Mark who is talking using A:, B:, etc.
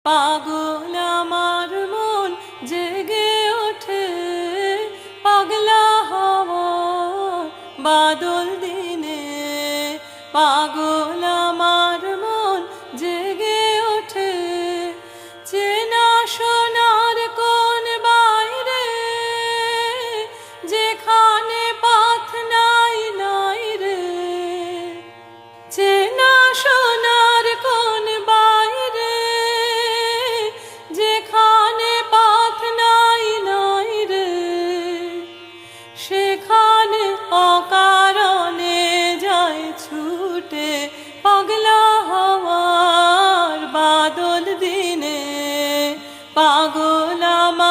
A: পাগল আমার মন জেগে ওঠে পাগলা হওয়া বাদল দিনে। পাগল আমার মন জেগে ওঠে চেনা সোনার কোন বাইরে, যেখানে পথ নাই নাই রে। চেনা সোনার কোন বাইরে, যেখানে পথ নাই নাই রে। সেখানে অকারণে যায় ছুটে পাগলা হওয়ার বাদল দিনে। পাগল আমার